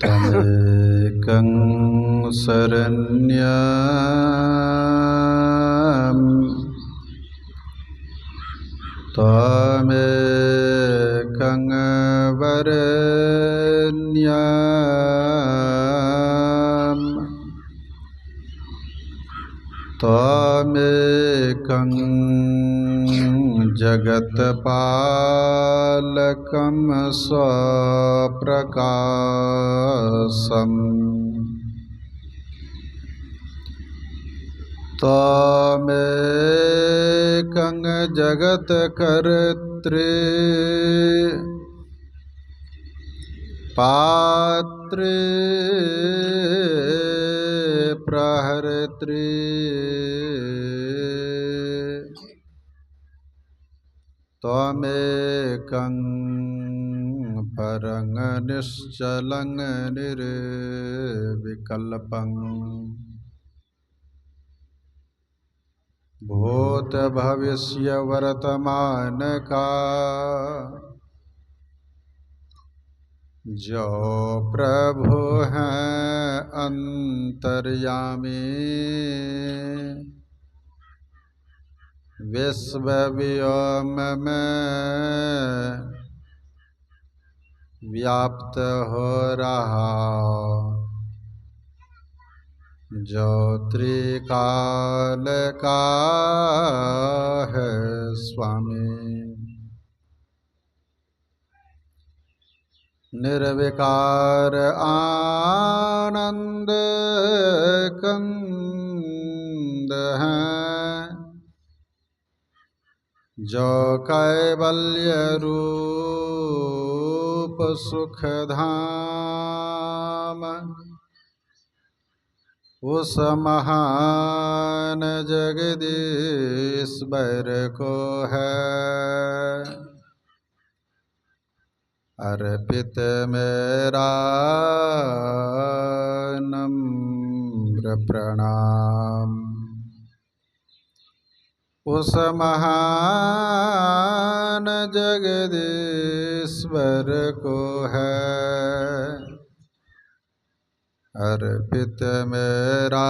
तमेकं शरण्यं त्वमेकं वरण्यं त्वमेकं जगत्पालकं स्वप्रकाशम् त्वमेकं जगत्कर्त्री पात्री प्रहर्त्री त्वमेकं परं निश्चलं निर्विकल्पं भूत भविष्य वर्तमान का जो प्रभु हैं अंतर्यामी विश्व व्योम में व्याप्त हो रहा जो त्रिकाल का है स्वामी निर्विकार आनंद कंद है जो कैवल्य रूप सुख धाम उस महान जगदीश्वर को है अर्पित मेरा नम्र प्रणाम उस महान जगदीश्वर को है अर्पित मेरा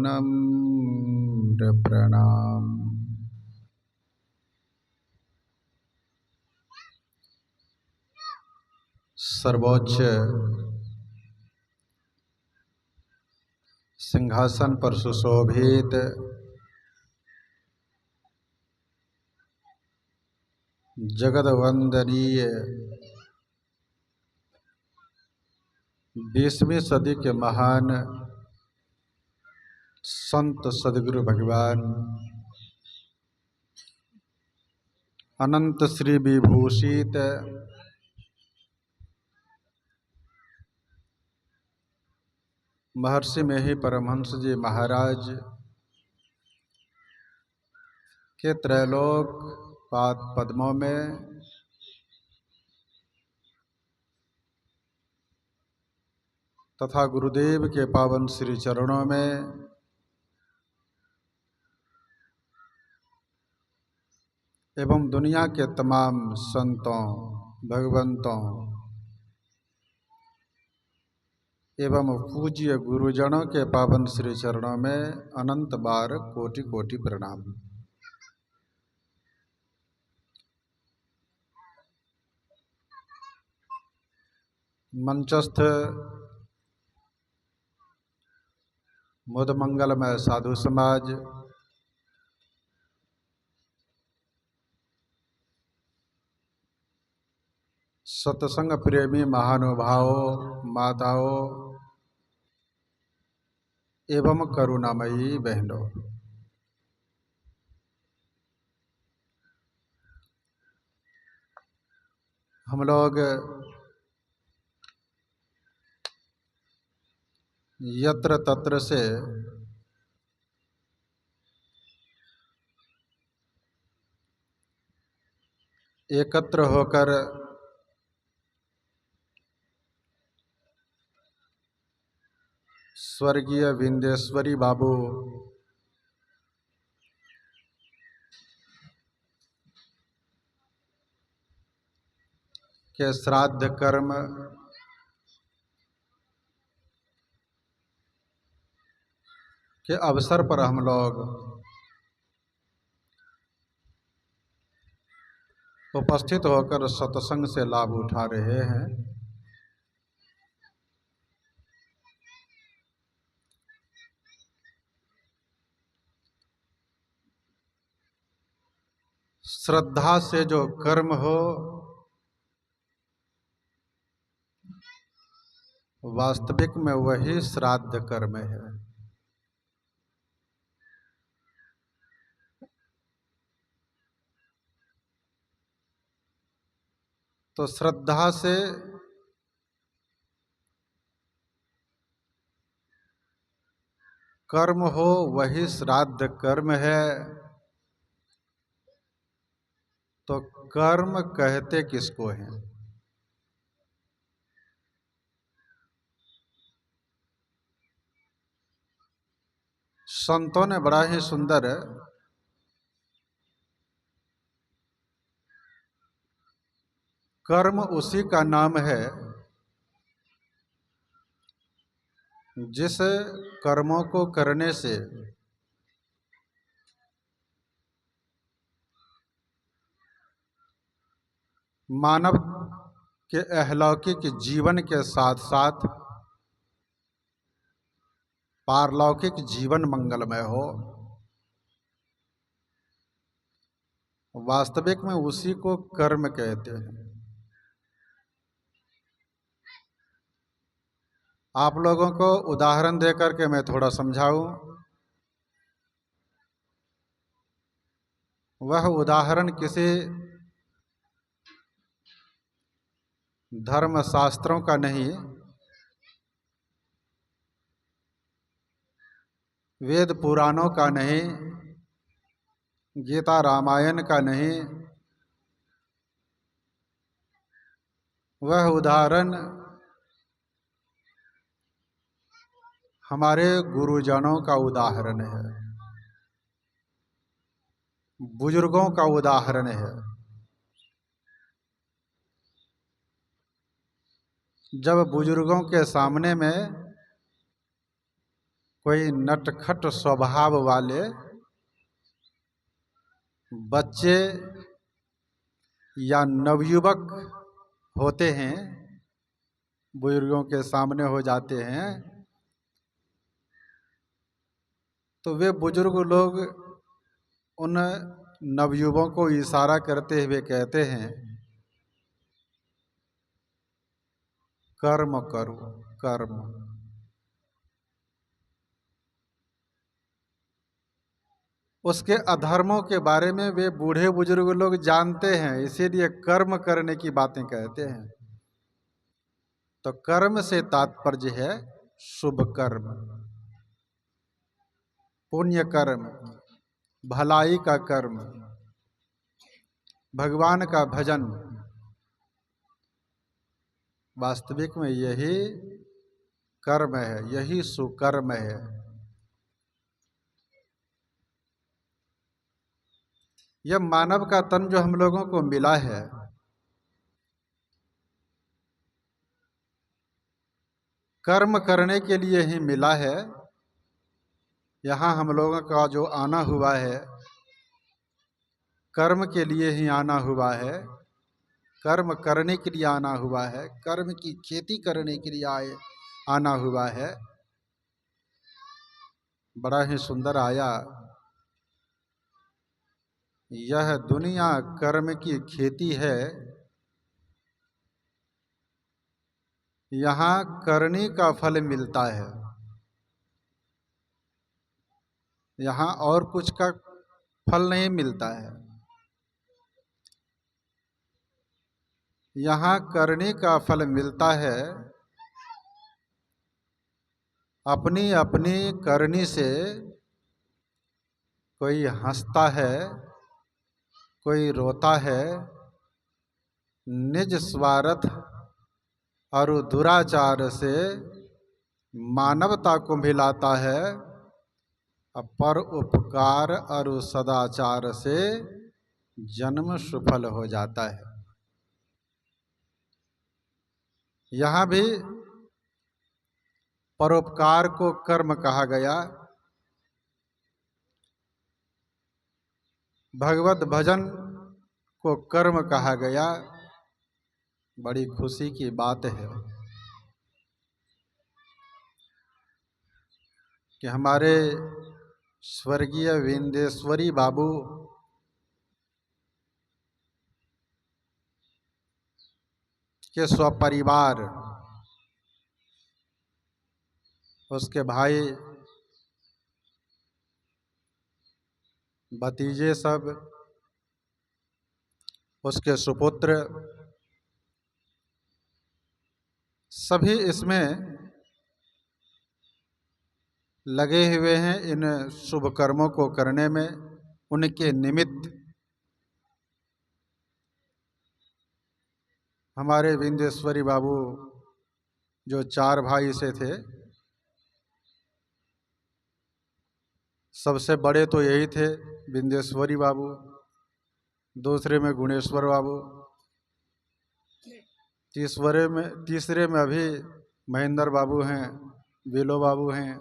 नम्र प्रणाम। सर्वोच्च सिंहासन पर सुशोभित जगत वंदनीय 20वीं सदी के महान संत सदगुरु भगवान अनंत श्री विभूषित महर्षि में ही परमहंस जी महाराज के त्रैलोक पाद पद्मों में तथा गुरुदेव के पावन श्री चरणों में एवं दुनिया के तमाम संतों भगवंतों एवं पूज्य गुरुजनों के पावन श्री चरणों में अनंत बार कोटि कोटि प्रणाम। मंचस्थ मुद मंगलमय साधु समाज, सत्संग प्रेमी महानुभावों, माताओं एवं करुणामयी बहनों, हम लोग यत्र तत्र से एकत्र होकर स्वर्गीय विंध्येश्वरी बाबू के श्राद्ध कर्म के अवसर पर हम लोग उपस्थित होकर सत्संग से लाभ उठा रहे हैं। श्रद्धा से जो कर्म हो वास्तविक में वही श्राद्ध कर्म है। तो श्रद्धा से कर्म हो वही श्राद्ध कर्म है। तो कर्म कहते किसको हैं? संतों ने बड़ा ही सुंदर कर्म उसी का नाम है जिस कर्मों को करने से मानव के अलौकिक जीवन के साथ साथ पारलौकिक जीवन मंगलमय हो। वास्तविक में उसी को कर्म कहते हैं। आप लोगों को उदाहरण देकर के मैं थोड़ा समझाऊं। वह उदाहरण किसी धर्मशास्त्रों का नहीं, वेद पुराणों का नहीं, गीता रामायण का नहीं। वह उदाहरण हमारे गुरुजनों का उदाहरण है, बुजुर्गों का उदाहरण है। जब बुजुर्गों के सामने में कोई नटखट स्वभाव वाले बच्चे या नवयुवक होते हैं, बुजुर्गों के सामने हो जाते हैं, तो वे बुजुर्ग लोग उन नवयुवकों को इशारा करते हुए कहते हैं, कर्म करो कर्म। उसके अधर्मों के बारे में वे बूढ़े बुजुर्ग लोग जानते हैं, इसीलिए कर्म करने की बातें कहते हैं। तो कर्म से तात्पर्य है शुभ कर्म, पुण्य कर्म, भलाई का कर्म, भगवान का भजन। वास्तविक में यही कर्म है, यही सुकर्म है। यह मानव का तन जो हम लोगों को मिला है, कर्म करने के लिए ही मिला है। यहाँ हम लोगों का जो आना हुआ है, कर्म के लिए ही आना हुआ है, कर्म करने के लिए आना हुआ है, कर्म की खेती करने के लिए आना हुआ है। बड़ा ही सुंदर आया, यह दुनिया कर्म की खेती है, यहाँ करनी का फल मिलता है, यहाँ और कुछ का फल नहीं मिलता है। यहाँ करने का फल मिलता है। अपनी अपनी करनी से कोई हंसता है, कोई रोता है, निज स्वार्थ और दुराचार से मानवता को मिलाता है, पर उपकार और सदाचार से जन्म सफल हो जाता है। यहाँ भी परोपकार को कर्म कहा गया। भगवत भजन को कर्म कहा गया। बड़ी खुशी की बात है कि हमारे स्वर्गीय विंदेश्वरी बाबू के स्वपरिवार, उसके भाई भतीजे सब, उसके सुपुत्र सभी इसमें लगे हुए हैं इन शुभ कर्मों को करने में। उनके निमित्त हमारे विंदेश्वरी बाबू जो 4 भाई से थे, सबसे बड़े तो यही थे विंदेश्वरी बाबू, दूसरे में गुणेश्वर बाबू, तीसरे में अभी महेंद्र बाबू हैं, विलो बाबू हैं।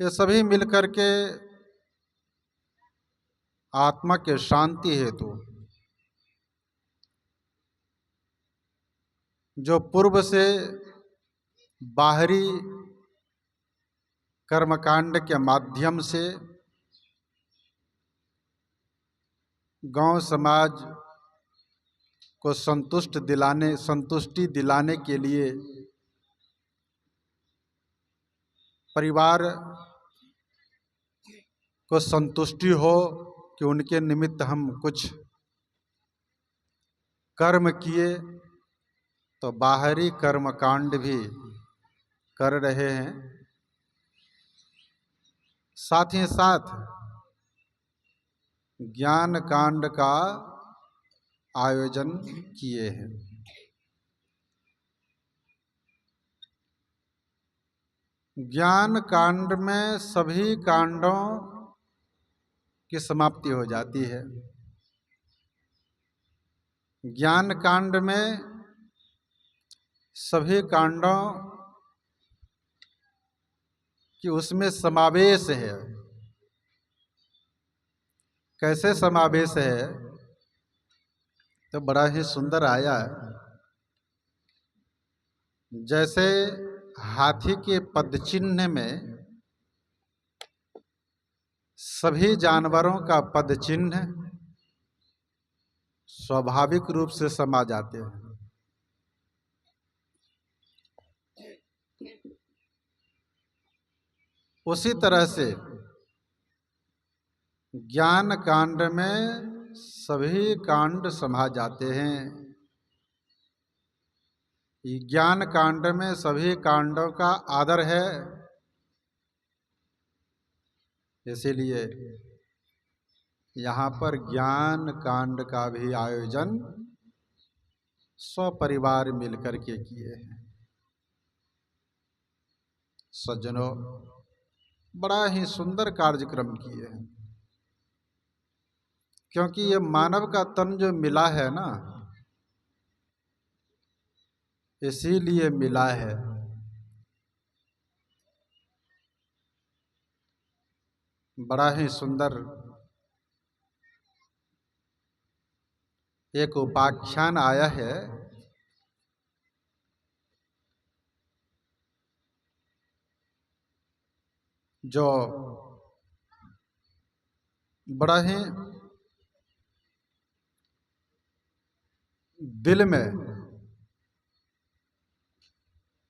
ये सभी मिलकर के आत्मा के शांति हेतु जो पूर्व से बाहरी कर्मकांड के माध्यम से गांव समाज को संतुष्टि दिलाने के लिए परिवार को संतुष्टि हो कि उनके निमित्त हम कुछ कर्म किए, तो बाहरी कर्मकांड भी कर रहे हैं। साथ ही साथ ज्ञान कांड का आयोजन किए हैं। ज्ञान कांड में सभी कांडों की समाप्ति हो जाती है। ज्ञान कांड में सभी कांडों की उसमें समावेश है। कैसे समावेश है? तो बड़ा ही सुंदर आया। जैसे हाथी के पदचिन्ह में सभी जानवरों का पदचिन्ह स्वाभाविक रूप से समा जाते हैं, उसी तरह से ज्ञान कांड में सभी कांड समा जाते हैं। ज्ञान कांड में सभी कांडों का आदर है, इसीलिए यहाँ पर ज्ञान कांड का भी आयोजन स्वपरिवार मिलकर के किए हैं। सज्जनों, बड़ा ही सुंदर कार्यक्रम किए हैं, क्योंकि ये मानव का तन जो मिला है ना, इसीलिए मिला है। बड़ा ही सुंदर एक उपाख्यान आया है। जो बड़ा ही दिल में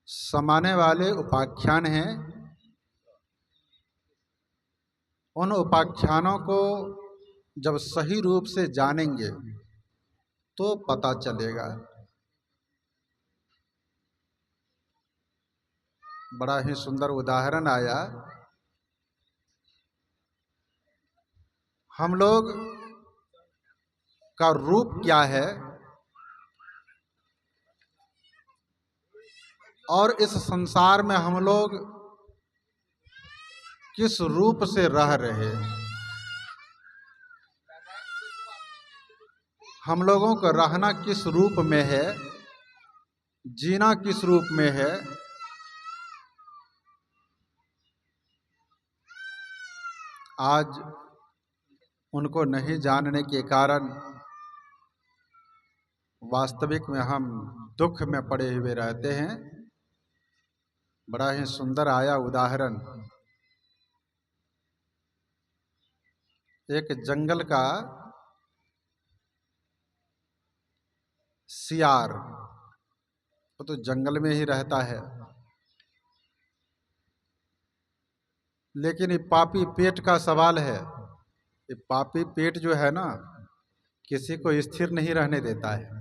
समाने वाले उपाख्यान हैं। उन उपाख्यानों को जब सही रूप से जानेंगे तो पता चलेगा। बड़ा ही सुंदर उदाहरण आया। हम लोग का रूप क्या है और इस संसार में हम लोग किस रूप से रह रहे हैं। हम लोगों का रहना किस रूप में है, जीना किस रूप में है, आज उनको नहीं जानने के कारण वास्तविक में हम दुख में पड़े हुए रहते हैं। बड़ा ही सुंदर आया उदाहरण, एक जंगल का सियार, वो तो जंगल में ही रहता है, लेकिन ये पापी पेट का सवाल है। ये पापी पेट जो है ना, किसी को स्थिर नहीं रहने देता है।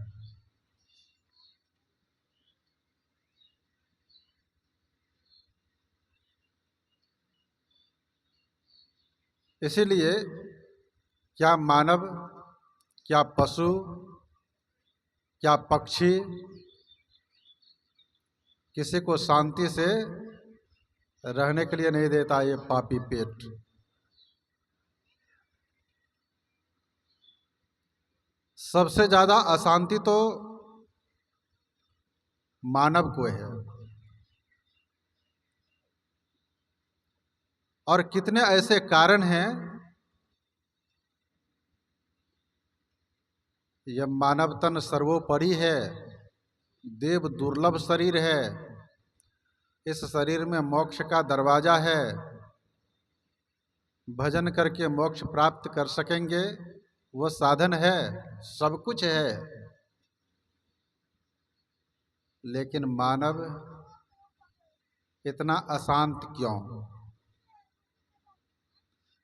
इसीलिए क्या मानव, क्या पशु, क्या पक्षी किसी को शांति से रहने के लिए नहीं देता ये पापी पेट। सबसे ज्यादा अशांति तो मानव को है। और कितने ऐसे कारण हैं, यह मानव तन सर्वोपरि है, देव दुर्लभ शरीर है, इस शरीर में मोक्ष का दरवाजा है, भजन करके मोक्ष प्राप्त कर सकेंगे, वो साधन है, सब कुछ है। लेकिन मानव इतना अशांत क्यों?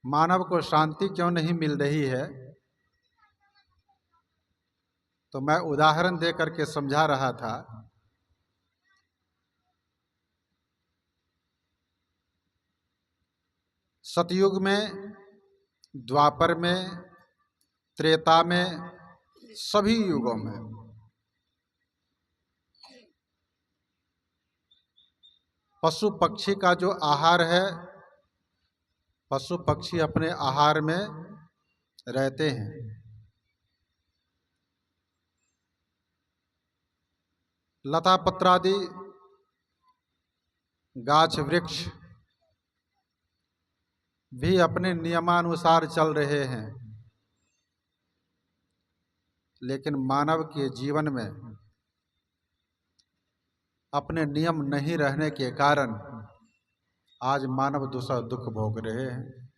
मानव को शांति क्यों नहीं मिल रही है? तो मैं उदाहरण दे करके समझा रहा था। सतयुग में, द्वापर में, त्रेता में, सभी युगों में पशु पक्षी का जो आहार है, पशु पक्षी अपने आहार में रहते हैं। लता पत्रादि गाछ वृक्ष भी अपने नियमानुसार चल रहे हैं, लेकिन मानव के जीवन में अपने नियम नहीं रहने के कारण आज मानव दूसरा दुख भोग रहे हैं।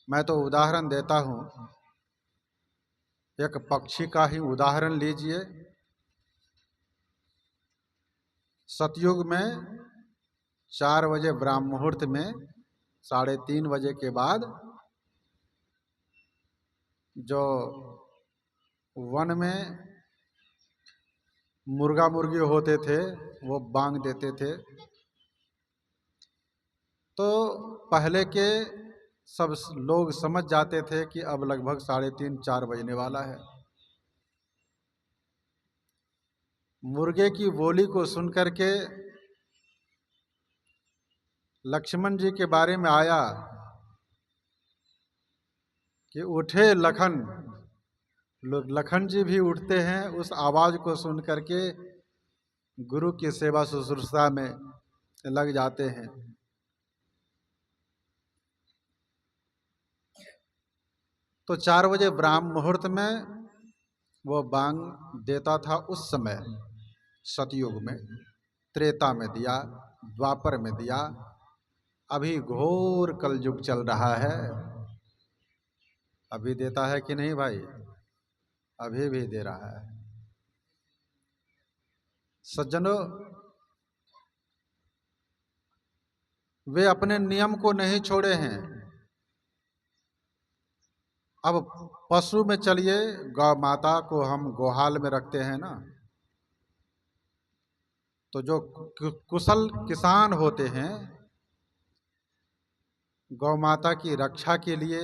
मैं तो उदाहरण देता हूं, एक पक्षी का ही उदाहरण लीजिए। सतयुग में 4 बजे ब्राह्म मुहूर्त में 3:30 बजे के बाद जो वन में मुर्गा मुर्गी होते थे वो बांग देते थे। तो पहले के सब लोग समझ जाते थे कि अब लगभग 3:30-4 बजने वाला है। मुर्गे की बोली को सुनकर के लक्ष्मण जी के बारे में आया कि उठे लखन, लखन जी भी उठते हैं, उस आवाज को सुन करके गुरु की सेवा शुश्रूषा में लग जाते हैं। तो 4 बजे ब्राह्म मुहूर्त में वो बांग देता था उस समय, सतयुग में, त्रेता में दिया, द्वापर में दिया, अभी घोर कलयुग चल रहा है। अभी देता है कि नहीं भाई? अभी भी दे रहा है। सज्जनों, वे अपने नियम को नहीं छोड़े हैं। अब पशु में चलिए, गौ माता को हम गोहाल में रखते हैं ना, तो जो कुशल किसान होते हैं, गौ माता की रक्षा के लिए,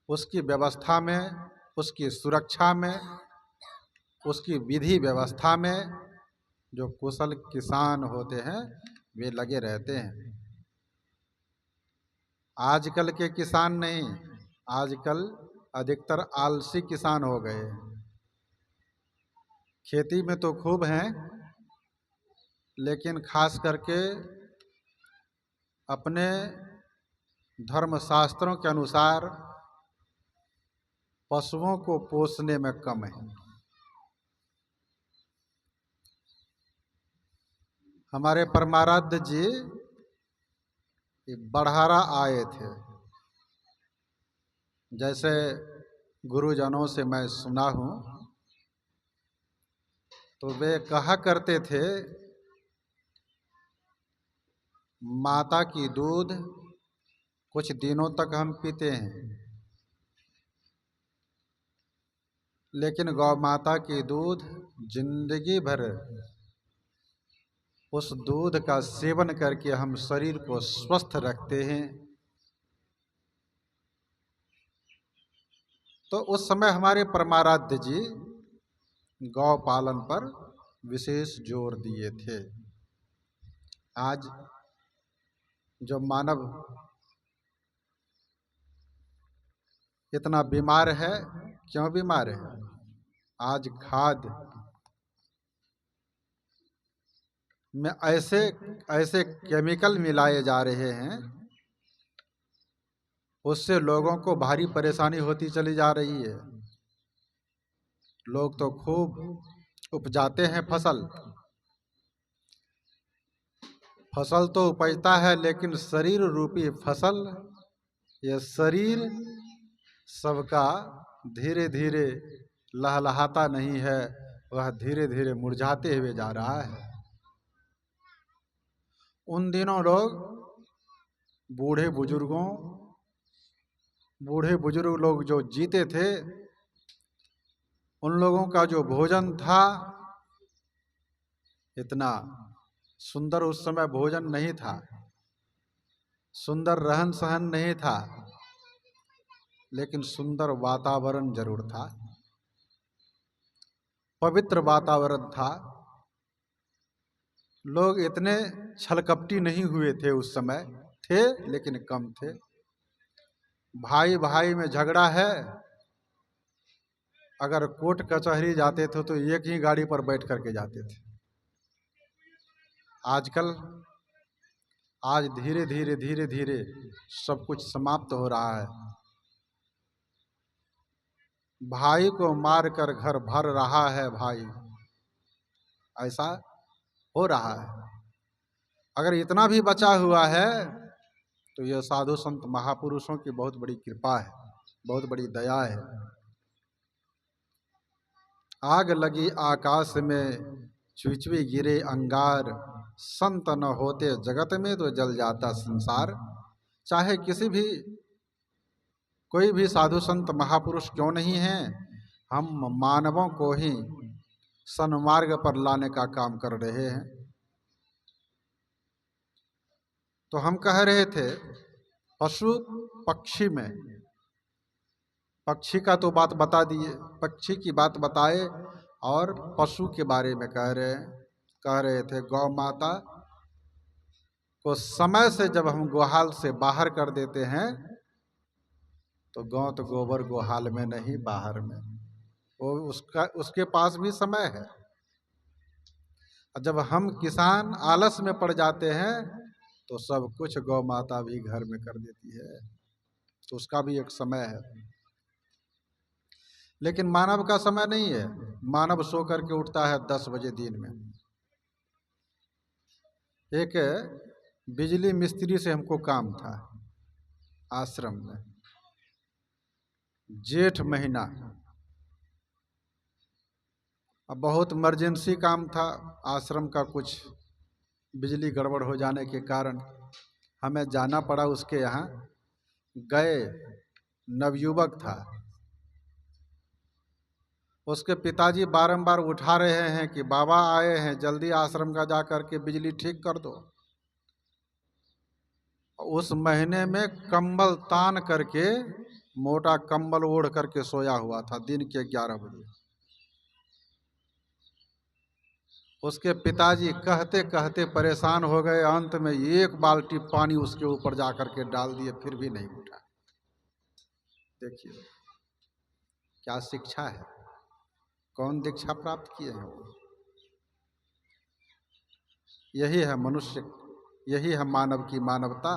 उसकी व्यवस्था में, उसकी सुरक्षा में, उसकी विधि व्यवस्था में जो कुशल किसान होते हैं वे लगे रहते हैं। आजकल के किसान नहीं, आजकल अधिकतर आलसी किसान हो गए। खेती में तो खूब हैं, लेकिन खास करके अपने धर्मशास्त्रों के अनुसार पशुओं को पोसने में कम है। हमारे परमाराध्य जी बढ़ारा आए थे, जैसे गुरुजनों से मैं सुना हूँ, तो वे कहा करते थे, माता की दूध कुछ दिनों तक हम पीते हैं, लेकिन गौ माता की दूध जिंदगी भर उस दूध का सेवन करके हम शरीर को स्वस्थ रखते हैं। तो उस समय हमारे परमाराध्य जी गौ पालन पर विशेष जोर दिए थे। आज जो मानव इतना बीमार है, क्यों बीमार है? आज खाद में ऐसे ऐसे केमिकल मिलाए जा रहे हैं, उससे लोगों को भारी परेशानी होती चली जा रही है। लोग तो खूब उपजाते हैं फसल तो उपजता है, लेकिन शरीर रूपी फसल, यह शरीर सबका धीरे धीरे लहलहाता नहीं है, वह धीरे धीरे मुरझाते हुए जा रहा है। उन दिनों लोग बूढ़े बुजुर्ग लोग जो जीते थे, उन लोगों का जो भोजन था, इतना सुंदर उस समय भोजन नहीं था, सुंदर रहन सहन नहीं था, लेकिन सुंदर वातावरण जरूर था, पवित्र वातावरण था। लोग इतने छलकपटी नहीं हुए थे उस समय, थे लेकिन कम थे। भाई भाई में झगड़ा है, अगर कोर्ट कचहरी जाते थे तो एक ही गाड़ी पर बैठ करके जाते थे। आज धीरे धीरे सब कुछ समाप्त हो रहा है। भाई को मारकर घर भर रहा है भाई, ऐसा हो रहा है। अगर इतना भी बचा हुआ है तो यह साधु संत महापुरुषों की बहुत बड़ी कृपा है, बहुत बड़ी दया है। आग लगी आकाश में, चुचवी गिरे अंगार, संत न होते जगत में तो जल जाता संसार। चाहे कोई भी साधु संत महापुरुष क्यों नहीं है, हम मानवों को ही सन्मार्ग पर लाने का काम कर रहे हैं। तो हम कह रहे थे, पशु पक्षी में, पक्षी का तो बात बता दिए, पक्षी की बात बताए, और पशु के बारे में कह रहे थे। गौ माता को समय से जब हम गोहाल से बाहर कर देते हैं, तो गौत गोबर गोहाल में नहीं, बाहर में, वो उसके पास भी समय है। जब हम किसान आलस में पड़ जाते हैं, तो सब कुछ गौ माता भी घर में कर देती है, तो उसका भी एक समय है। लेकिन मानव का समय नहीं है। मानव सो करके उठता है 10 बजे दिन में। एक बिजली मिस्त्री से हमको काम था आश्रम में, जेठ महीना, अब बहुत इमरजेंसी काम था आश्रम का, कुछ बिजली गड़बड़ हो जाने के कारण हमें जाना पड़ा उसके यहाँ। गए, नवयुवक था, उसके पिताजी बारंबार उठा रहे हैं कि बाबा आए हैं, जल्दी आश्रम का जा करके बिजली ठीक कर दो। उस महीने में कंबल तान करके, मोटा कंबल ओढ़ करके सोया हुआ था, दिन के 11 बजे। उसके पिताजी कहते कहते परेशान हो गए, अंत में एक बाल्टी पानी उसके ऊपर जा करके डाल दिए, फिर भी नहीं उठा। देखिए, क्या शिक्षा है, कौन दीक्षा प्राप्त किए हैं वो? यही है मनुष्य, यही है मानव की मानवता।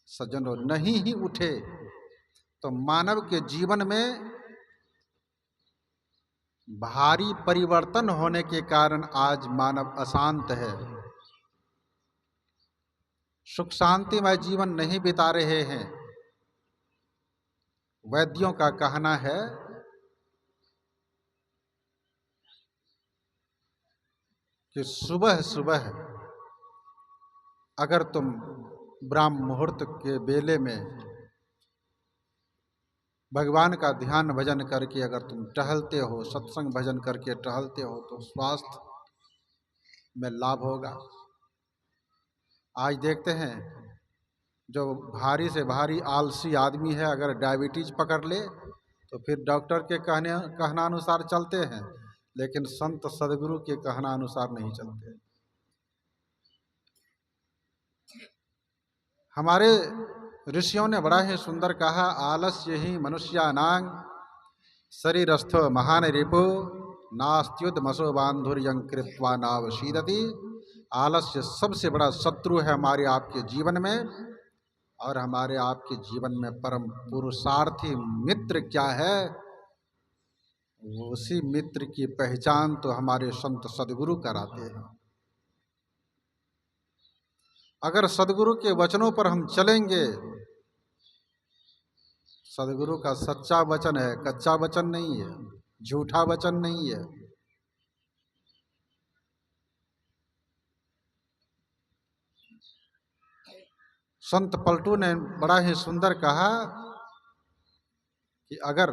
सज्जनों, नहीं ही उठे तो मानव के जीवन में भारी परिवर्तन होने के कारण आज मानव अशांत है, सुख शांतिमय जीवन नहीं बिता रहे हैं। वैद्यों का कहना है कि सुबह सुबह अगर तुम ब्राह्म मुहूर्त के बेले में भगवान का ध्यान भजन करके अगर तुम टहलते हो, सत्संग भजन करके टहलते हो, तो स्वास्थ्य में लाभ होगा। आज देखते हैं जो भारी से भारी आलसी आदमी है, अगर डायबिटीज पकड़ ले तो फिर डॉक्टर के कहना अनुसार चलते हैं, लेकिन संत सदगुरु के कहना अनुसार नहीं चलते। हमारे ऋषियों ने बड़ा ही सुंदर कहा, आलस्य ही मनुष्यानां शरीरस्थो महान रिपु नास्त्युद्मसो बांधुर्यं कृत्वा नावशीदति। आलस्य सबसे बड़ा शत्रु है हमारे आपके जीवन में, और हमारे आपके जीवन में परम पुरुषार्थी मित्र क्या है, उसी मित्र की पहचान तो हमारे संत सदगुरु कराते हैं। अगर सदगुरु के वचनों पर हम चलेंगे, सदगुरु का सच्चा वचन है, कच्चा वचन नहीं है, झूठा वचन नहीं है। संत पलटू ने बड़ा ही सुंदर कहा कि अगर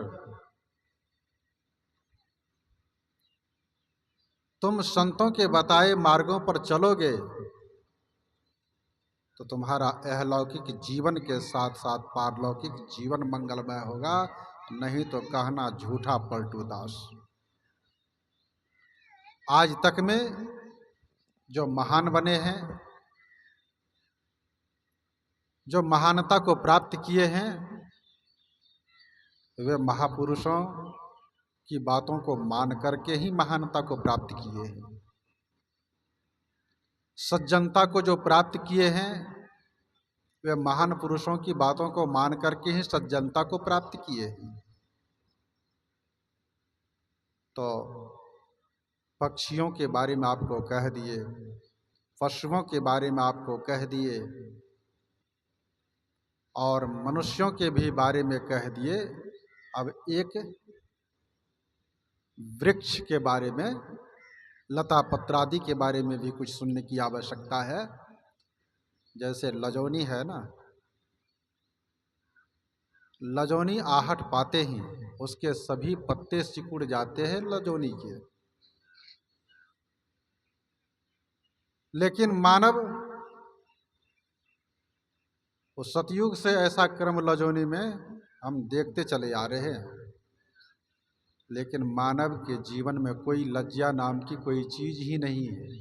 तुम संतों के बताए मार्गों पर चलोगे तो तुम्हारा अहलौकिक जीवन के साथ साथ पारलौकिक जीवन मंगलमय होगा, नहीं तो कहना झूठा पलटू दास। आज तक में जो महान बने हैं, जो महानता को प्राप्त किए हैं, वे महापुरुषों की बातों को मान करके ही महानता को प्राप्त किए हैं। सज्जनता को जो प्राप्त किए हैं, वे महान पुरुषों की बातों को मान करके ही सज्जनता को प्राप्त किए हैं। तो पक्षियों के बारे में आपको कह दिए, पशुओं के बारे में आपको कह दिए, और मनुष्यों के भी बारे में कह दिए। अब एक वृक्ष के बारे में, लता पत्रादि के बारे में भी कुछ सुनने की आवश्यकता है। जैसे लजौनी है ना, लजौनी आहट पाते ही उसके सभी पत्ते सिकुड़ जाते हैं लजौनी के, लेकिन मानव उस सतयुग से ऐसा क्रम लजौनी में हम देखते चले आ रहे हैं, लेकिन मानव के जीवन में कोई लज्जा नाम की कोई चीज ही नहीं है।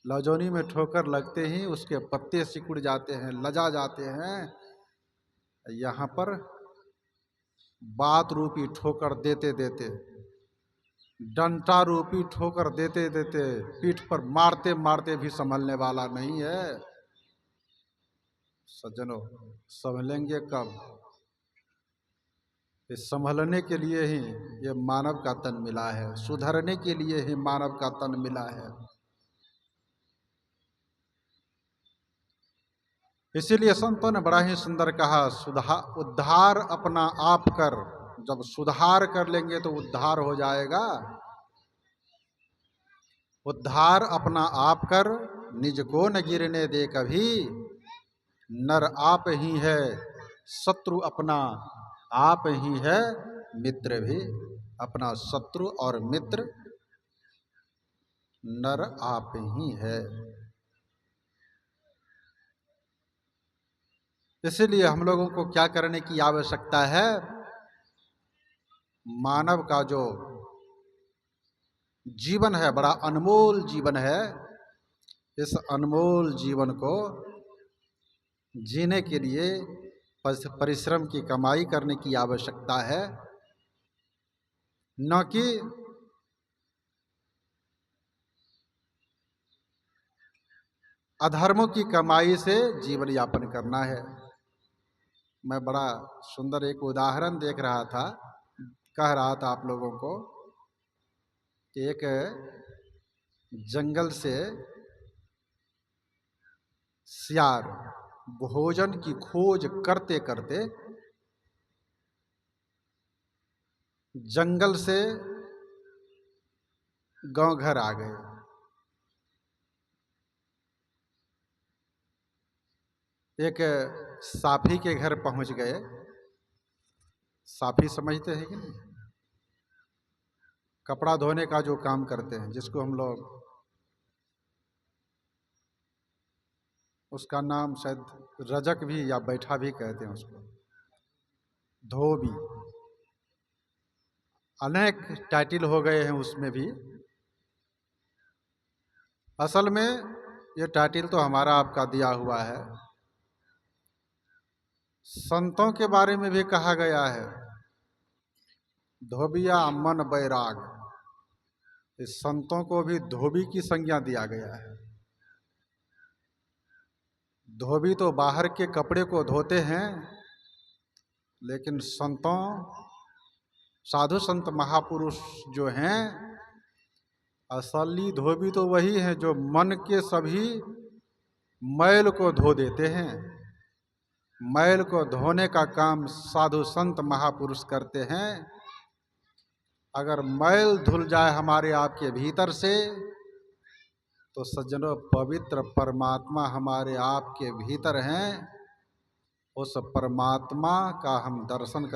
लजौनी में ठोकर लगते ही उसके पत्ते सिकुड़ जाते हैं, लजा जाते हैं। यहाँ पर बात रूपी ठोकर देते देते, डंटा रूपी ठोकर देते देते, पीठ पर मारते मारते भी संभलने वाला नहीं है। सज्जनों, संभलेंगे कब? इस संभलने के लिए ही ये मानव का तन मिला है, सुधरने के लिए ही मानव का तन मिला है। इसीलिए संतों ने बड़ा ही सुंदर कहा, उद्धार अपना आप कर। जब सुधार कर लेंगे तो उद्धार हो जाएगा। उद्धार अपना आप कर, निज को न गिरने दे कभी। नर आप ही है, शत्रु अपना आप ही है, मित्र भी अपना शत्रु और मित्र नर आप ही है। इसलिए हम लोगों को क्या करने की आवश्यकता है? मानव का जो जीवन है, बड़ा अनमोल जीवन है। इस अनमोल जीवन को जीने के लिए परिश्रम की कमाई करने की आवश्यकता है, न कि अधर्मों की कमाई से जीवन यापन करना है। मैं बड़ा सुंदर एक उदाहरण देख रहा था, कह रहा था आप लोगों को कि एक जंगल से सियार भोजन की खोज करते करते जंगल से गांव घर आ गए। एक साफी के घर पहुंच गए। साफी समझते हैं कि नहीं? कपड़ा धोने का जो काम करते हैं, जिसको हम लोग, उसका नाम शायद रजक भी या बैठा भी कहते हैं उसको, धोबी। अनेक टाइटल हो गए हैं उसमें भी। असल में ये टाइटल तो हमारा आपका दिया हुआ है। संतों के बारे में भी कहा गया है, धोबिया मन बैराग। इस संतों को भी धोबी की संज्ञा दिया गया है। धोबी तो बाहर के कपड़े को धोते हैं, लेकिन संतों, साधु संत महापुरुष जो हैं, असली धोबी तो वही है जो मन के सभी मैल को धो देते हैं। मैल को धोने का काम साधु संत महापुरुष करते हैं। अगर मैल धुल जाए हमारे आपके भीतर से, तो सज्जनों पवित्र परमात्मा हमारे आपके भीतर हैं। उस परमात्मा का हम दर्शन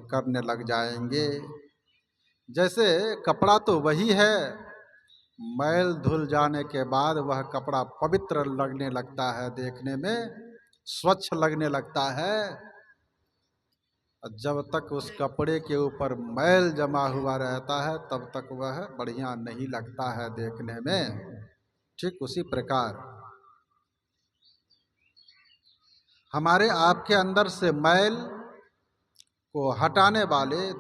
करने लग जाएंगे। जैसे कपड़ा तो वही है, मैल धुल जाने के बाद वह कपड़ा पवित्र लगने लगता है, देखने में स्वच्छ लगने लगता है। जब तक उस कपड़े के ऊपर मैल जमा हुआ रहता है, तब तक वह बढ़िया नहीं लगता है देखने में। ठीक उसी प्रकार हमारे आपके अंदर से मैल को हटाने वाले,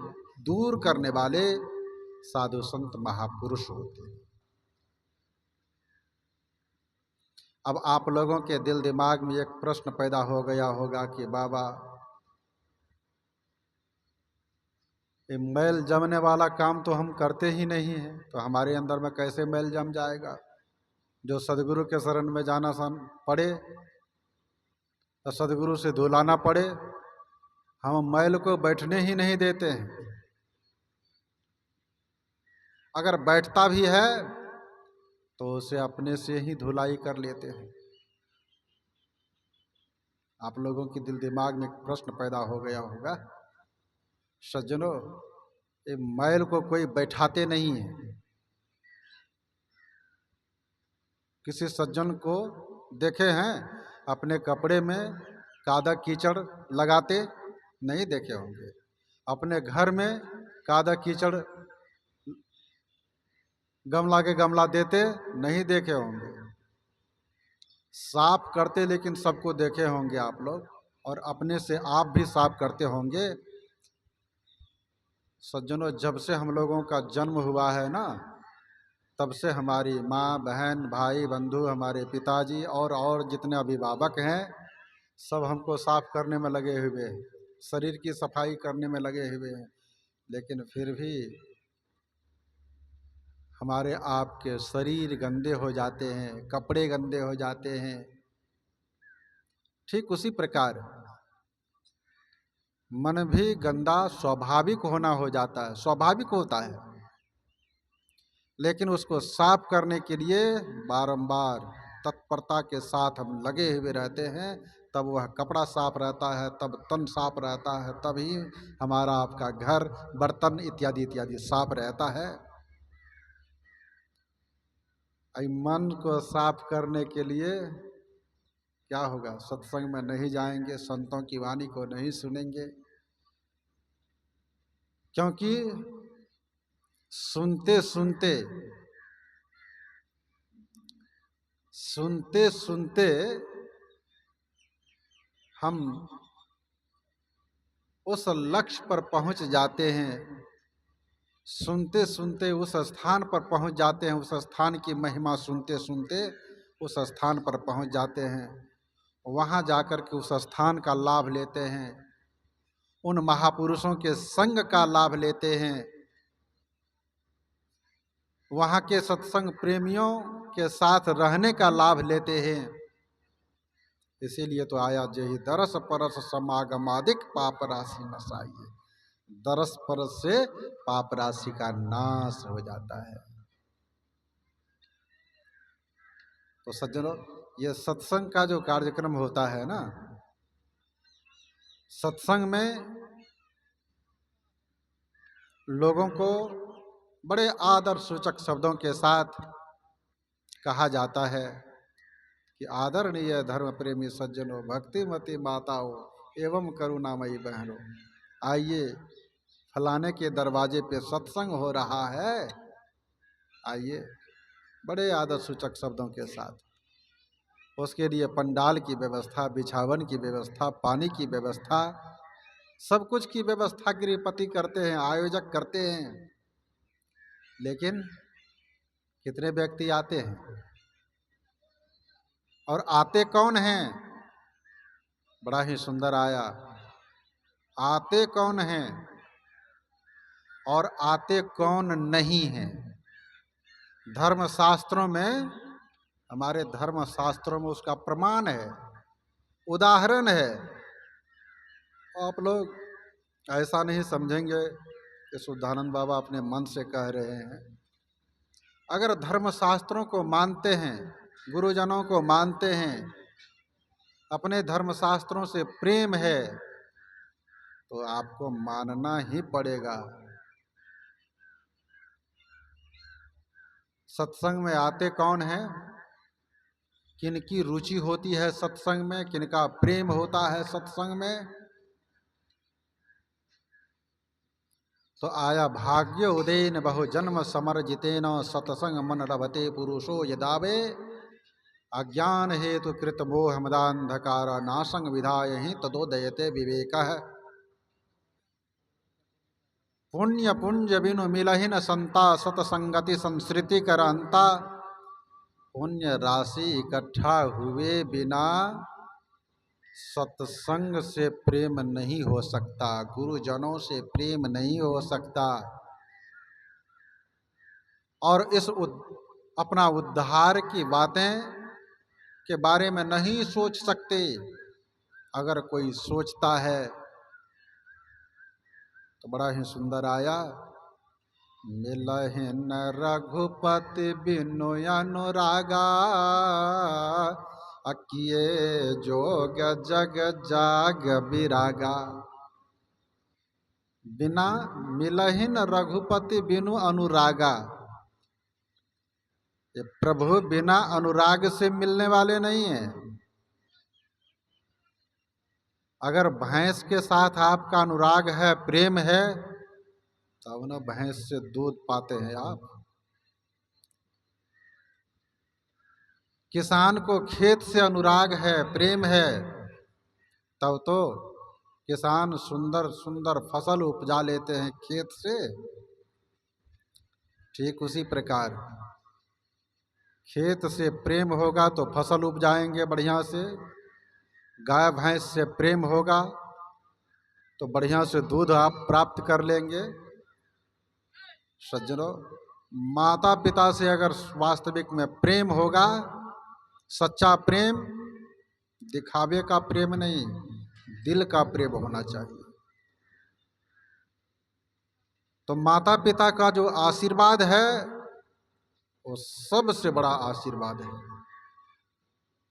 दूर करने वाले साधु संत महापुरुष होते हैं। अब आप लोगों के दिल दिमाग में एक प्रश्न पैदा हो गया होगा कि बाबा, ये मैल जमने वाला काम तो हम करते ही नहीं हैं, तो हमारे अंदर में कैसे मैल जम जाएगा? जो सदगुरु के शरण में जाना पड़े, तो सदगुरु से धुलाना पड़े, हम मैल को बैठने ही नहीं देते हैं। अगर बैठता भी है तो उसे अपने से ही धुलाई कर लेते हैं। आप लोगों के दिल दिमाग में एक प्रश्न पैदा हो गया होगा, सज्जनों, ये मैल को कोई बैठाते नहीं है। किसी सज्जन को देखे हैं अपने कपड़े में कादा कीचड़ लगाते? नहीं देखे होंगे। अपने घर में कादा कीचड़ गमला के गमला देते? नहीं देखे होंगे। साफ करते लेकिन सबको देखे होंगे आप लोग, और अपने से आप भी साफ करते होंगे। सज्जनों, जब से हम लोगों का जन्म हुआ है ना, तब से हमारी माँ, बहन, भाई, बंधु, हमारे पिताजी और जितने अभिभावक हैं, सब हमको साफ करने में लगे हुए हैं, शरीर की सफाई करने में लगे हुए हैं। लेकिन फिर भी हमारे आपके शरीर गंदे हो जाते हैं, कपड़े गंदे हो जाते हैं। ठीक उसी प्रकार मन भी गंदा स्वाभाविक होना हो जाता है, स्वाभाविक होता है। लेकिन उसको साफ करने के लिए बारंबार तत्परता के साथ हम लगे हुए रहते हैं, तब वह कपड़ा साफ रहता है, तब तन साफ रहता है, तभी हमारा आपका घर, बर्तन इत्यादि इत्यादि साफ रहता है। मन को साफ करने के लिए क्या होगा? सत्संग में नहीं जाएंगे, संतों की वाणी को नहीं सुनेंगे, क्योंकि सुनते सुनते सुनते सुनते हम उस लक्ष्य पर पहुंच जाते हैं, सुनते सुनते उस स्थान पर पहुंच जाते हैं, उस स्थान की महिमा सुनते सुनते उस स्थान पर पहुंच जाते हैं। वहां जाकर के उस स्थान का लाभ लेते हैं, उन महापुरुषों के संग का लाभ लेते हैं, वहां के सत्संग प्रेमियों के साथ रहने का लाभ लेते हैं। इसीलिए तो आया जही दरस परस समागमादिक पाप राशि नसाइए। दरस परस से पाप राशि का नाश हो जाता है। तो सज्जनों, ये सत्संग का जो कार्यक्रम होता है ना, सत्संग में लोगों को बड़े आदर सूचक शब्दों के साथ कहा जाता है कि आदरणीय धर्म प्रेमी सज्जनों, भक्तिमती माताओं एवं करुणामयी बहनों, आइए फलाने के दरवाजे पे सत्संग हो रहा है, आइए, बड़े आदर सूचक शब्दों के साथ। उसके लिए पंडाल की व्यवस्था, बिछावन की व्यवस्था, पानी की व्यवस्था, सब कुछ की व्यवस्था गृहपति करते हैं, आयोजक करते हैं। लेकिन कितने व्यक्ति आते हैं और आते कौन हैं? बड़ा ही सुंदर आया, आते कौन हैं और आते कौन नहीं हैं। धर्म शास्त्रों में, हमारे धर्म शास्त्रों में उसका प्रमाण है, उदाहरण है। आप लोग ऐसा नहीं समझेंगे कि शुद्धानंद बाबा अपने मन से कह रहे हैं। अगर धर्म शास्त्रों को मानते हैं, गुरुजनों को मानते हैं, अपने धर्म शास्त्रों से प्रेम है, तो आपको मानना ही पड़ेगा। सत्संग में आते कौन हैं? किनकी रुचि होती है सत्संग में, किनका प्रेम होता है सत्संग में। तो आया भाग्य उदयन बहु जन्म समर्जितेन सत्संग मन लभते पुरुषो यदावे अज्ञान हेतु कृत मोह मदांधकार नासंग विधाय ही तदोदयते विवेक। पुण्य पुंज बिनु मिलहिन संता सतसंगति संस्कृति करंता। पुण्य राशि इकट्ठा हुए बिना सत्संग से प्रेम नहीं हो सकता, गुरुजनों से प्रेम नहीं हो सकता। और इस अपना उद्धार की बातें के बारे में नहीं सोच सकते। अगर कोई सोचता है तो बड़ा ही सुंदर आया, मिलहिन रघुपति बिनु अनुरागा अकिए जोग जग जाग विरागा। बिना मिलहिन रघुपति बिनु अनुरागा, ये प्रभु बिना अनुराग से मिलने वाले नहीं हैं। अगर भैंस के साथ आपका अनुराग है, प्रेम है, तब ना भैंस से दूध पाते हैं आप। किसान को खेत से अनुराग है, प्रेम है, तब तो किसान सुंदर सुंदर फसल उपजा लेते हैं खेत से। ठीक उसी प्रकार खेत से प्रेम होगा तो फसल उपजाएंगे बढ़िया से। गाय भैंस से प्रेम होगा तो बढ़िया से दूध आप प्राप्त कर लेंगे। सज्जनों, माता पिता से अगर वास्तविक में प्रेम होगा, सच्चा प्रेम, दिखावे का प्रेम नहीं, दिल का प्रेम होना चाहिए। तो माता पिता का जो आशीर्वाद है वो सबसे बड़ा आशीर्वाद है।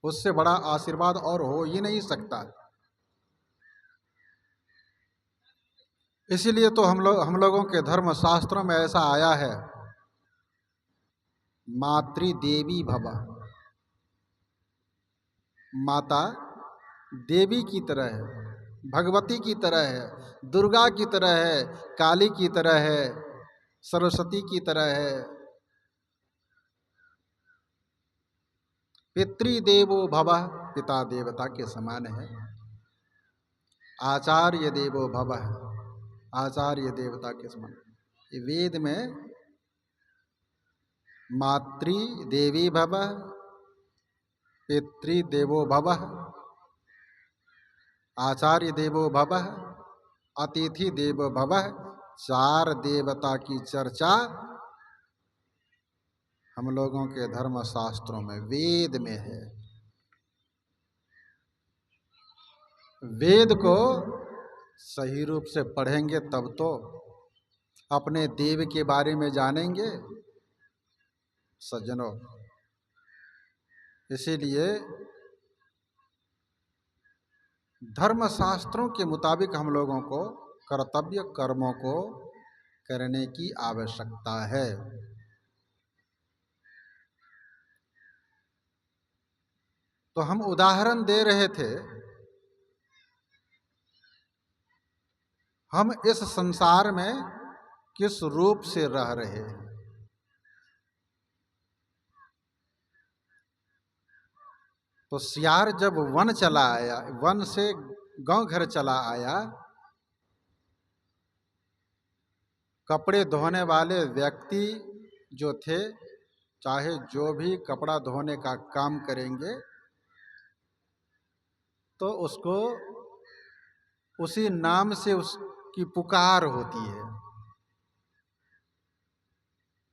उससे बड़ा आशीर्वाद और हो ही नहीं सकता। इसीलिए तो हम लोगों के धर्म शास्त्रों में ऐसा आया है, मातृदेवी भव। माता देवी की तरह है, भगवती की तरह है, दुर्गा की तरह है, काली की तरह है, सरस्वती की तरह है। पितृदेवो भव, पिता देवता के समान है। आचार्य देवो भवः, आचार्य देवता के समान। ये वेद में मातृ देवी भवः, पितृ देवो भवः, आचार्य देवो भवः, अतिथि देवो भवः, 4 देवता की चर्चा हम लोगों के धर्म शास्त्रों में, वेद में है। वेद को सही रूप से पढ़ेंगे तब तो अपने देव के बारे में जानेंगे सज्जनों। इसीलिए धर्म शास्त्रों के मुताबिक हम लोगों को कर्तव्य कर्मों को करने की आवश्यकता है। तो हम उदाहरण दे रहे थे, हम इस संसार में किस रूप से रह रहे हैं। तो सियार जब वन चला आया, वन से गांव घर चला आया, कपड़े धोने वाले व्यक्ति जो थे, चाहे जो भी कपड़ा धोने का काम करेंगे तो उसको उसी नाम से उसकी पुकार होती है।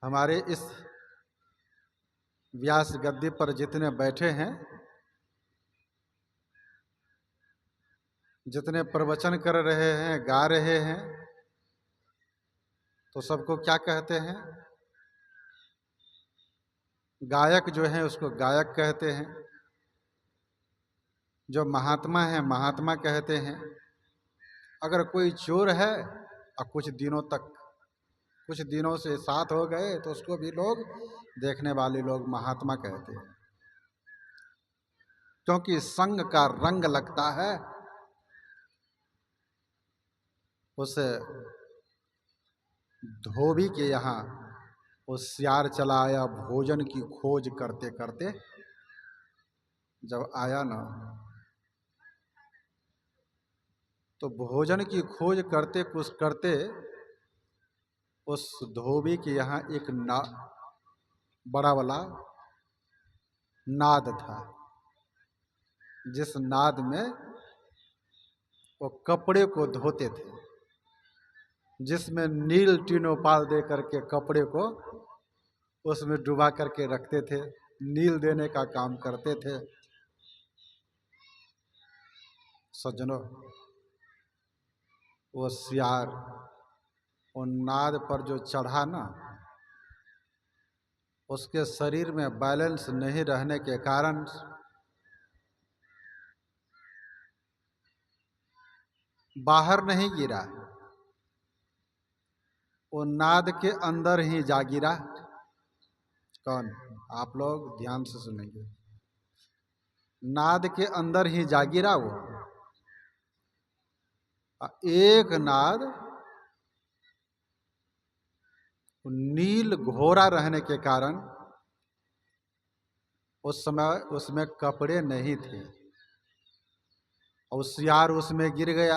हमारे इस व्यास गद्दी पर जितने बैठे हैं, जितने प्रवचन कर रहे हैं, गा रहे हैं, तो सबको क्या कहते हैं? गायक जो है उसको गायक कहते हैं, जो महात्मा है महात्मा कहते हैं। अगर कोई चोर है और कुछ दिनों से साथ हो गए तो उसको भी लोग, देखने वाले लोग महात्मा कहते हैं, क्योंकि संग का रंग लगता है। उस धोबी के यहाँ वो सियार चला आया, भोजन की खोज करते करते जब आया ना, तो भोजन की खोज करते कुछ करते उस धोबी के यहाँ एक बड़ा वाला नाद था, जिस नाद में वो कपड़े को धोते थे, जिसमें नील टीनोपाल दे करके कपड़े को उसमें डुबा करके रखते थे, नील देने का काम करते थे। सज्जनों, वो सियार वो नाद पर जो चढ़ा ना, उसके शरीर में बैलेंस नहीं रहने के कारण बाहर नहीं गिरा, वो नाद के अंदर ही जा गिरा। कौन? आप लोग ध्यान से सुनेंगे। नाद के अंदर ही जा गिरा वो। एक नाद नील घोरा रहने के कारण उस समय उसमें कपड़े नहीं थे, और सियार उसमें गिर गया।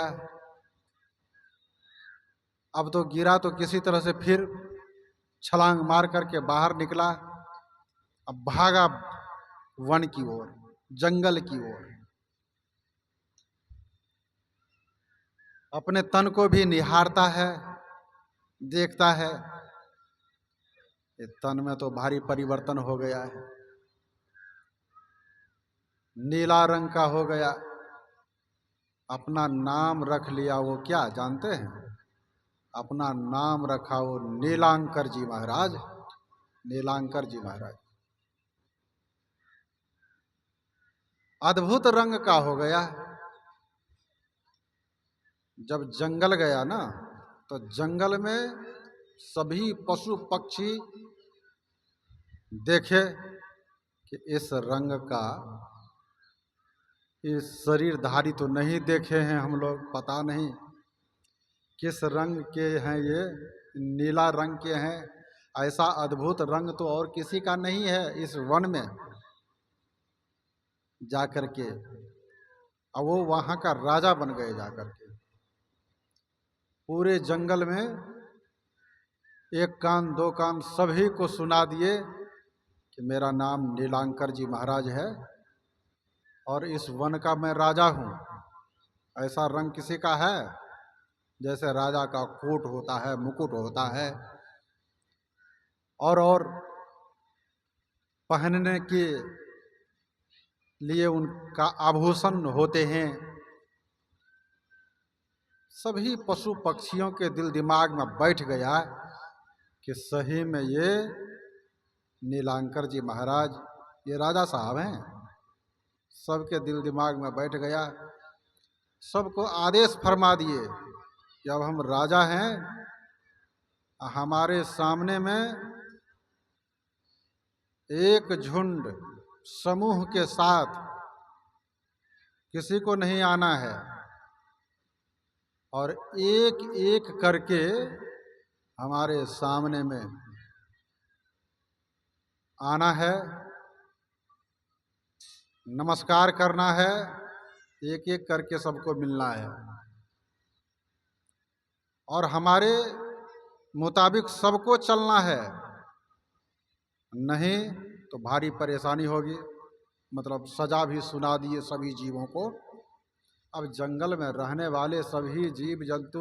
अब तो गिरा तो किसी तरह से फिर छलांग मार करके बाहर निकला, अब भागा वन की ओर, जंगल की ओर। अपने तन को भी निहारता है, देखता है, ये तन में तो भारी परिवर्तन हो गया है, नीला रंग का हो गया। अपना नाम रख लिया वो, क्या जानते हैं? अपना नाम रखा वो नीलांकर जी महाराज, नीलांकर जी महाराज। अद्भुत रंग का हो गया। जब जंगल गया ना, तो जंगल में सभी पशु पक्षी देखे कि इस रंग का, इस शरीरधारी तो नहीं देखे हैं हम लोग, पता नहीं किस रंग के हैं ये, नीला रंग के हैं। ऐसा अद्भुत रंग तो और किसी का नहीं है इस वन में। जाकर के अब वो वहाँ का राजा बन गए जाकर के। पूरे जंगल में एक कान दो कान सभी को सुना दिए कि मेरा नाम नीलांकर जी महाराज है और इस वन का मैं राजा हूँ। ऐसा रंग किसी का है? जैसे राजा का कोट होता है, मुकुट होता है और पहनने के लिए उनका आभूषण होते हैं। सभी पशु पक्षियों के दिल दिमाग में बैठ गया कि सही में ये नीलांकर जी महाराज ये राजा साहब हैं। सबके दिल दिमाग में बैठ गया। सबको आदेश फरमा दिए कि अब हम राजा हैं, हमारे सामने में एक झुंड समूह के साथ किसी को नहीं आना है और एक एक करके हमारे सामने में आना है, नमस्कार करना है, एक एक करके सबको मिलना है और हमारे मुताबिक सबको चलना है, नहीं तो भारी परेशानी होगी। मतलब सजा भी सुना दिए सभी जीवों को। अब जंगल में रहने वाले सभी जीव जंतु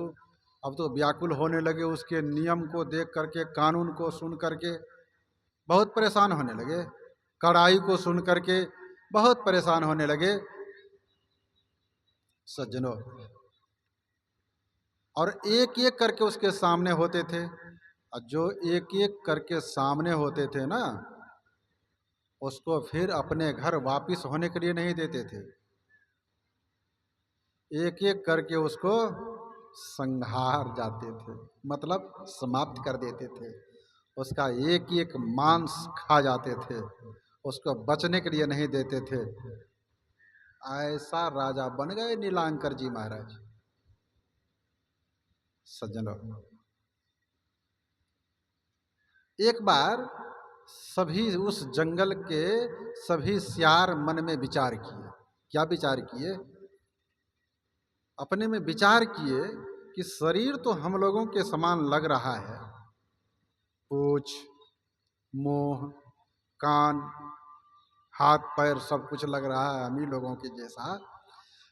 अब तो व्याकुल होने लगे, उसके नियम को देख करके, कानून को सुन करके बहुत परेशान होने लगे, कड़ाई को सुन करके बहुत परेशान होने लगे सज्जनों। और एक एक करके उसके सामने होते थे और जो एक एक करके सामने होते थे ना, उसको फिर अपने घर वापिस होने के लिए नहीं देते थे, एक एक करके उसको संहार जाते थे, मतलब समाप्त कर देते थे। उसका एक एक मांस खा जाते थे, उसको बचने के लिए नहीं देते थे। ऐसा राजा बन गए नीलांकर जी महाराज। सज्जनों, एक बार सभी उस जंगल के सभी सियार मन में विचार किए। क्या विचार किए? अपने में विचार किए कि शरीर तो हम लोगों के समान लग रहा है, पूछ, मुंह, कान, हाथ पैर सब कुछ लग रहा है हम ही लोगों के जैसा,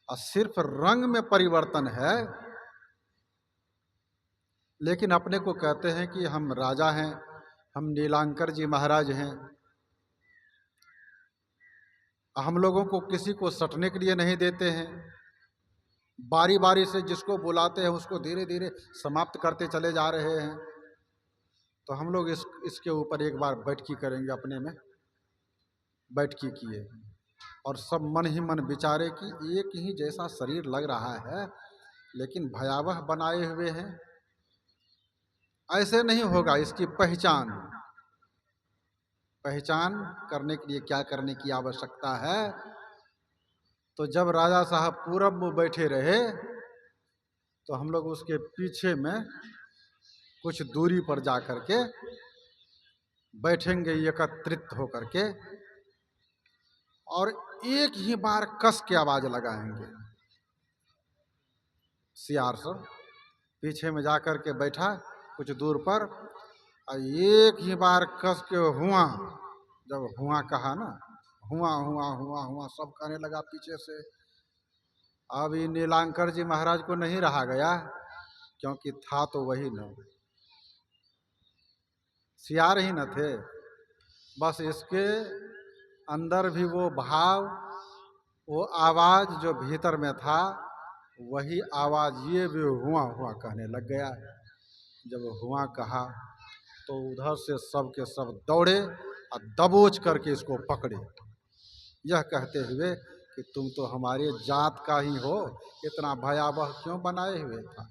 और सिर्फ रंग में परिवर्तन है। लेकिन अपने को कहते हैं कि हम राजा हैं, हम नीलांकर जी महाराज हैं। हम लोगों को किसी को सटने के लिए नहीं देते हैं, बारी बारी से जिसको बुलाते हैं उसको धीरे धीरे समाप्त करते चले जा रहे हैं। तो हम लोग इसके ऊपर एक बार बैठकी करेंगे। अपने में बैठकी किए और सब मन ही मन विचारे कि एक ही जैसा शरीर लग रहा है लेकिन भयावह बनाए हुए हैं, ऐसे नहीं होगा। इसकी पहचान करने के लिए क्या करने की आवश्यकता है? तो जब राजा साहब पूरब में बैठे रहे तो हम लोग उसके पीछे में कुछ दूरी पर जा करके बैठेंगे एकत्रित होकर के और एक ही बार कस के आवाज लगाएंगे। सियार सब पीछे में जाकर के बैठा कुछ दूर पर और एक ही बार कस के हुआ। जब हुआ कहा ना, हुआ हुआ हुआ हुआ सब कहने लगा पीछे से। अब ये नीलांकर जी महाराज को नहीं रहा गया, क्योंकि था तो वही न, सियार ही न थे। बस इसके अंदर भी वो भाव, वो आवाज जो भीतर में था, वही आवाज ये भी हुआ हुआ कहने लग गया। जब हुआ कहा तो उधर से सब के सब दौड़े और दबोच करके इसको पकड़े, यह कहते हुए कि तुम तो हमारे जात का ही हो, इतना भयावह क्यों बनाए हुए था?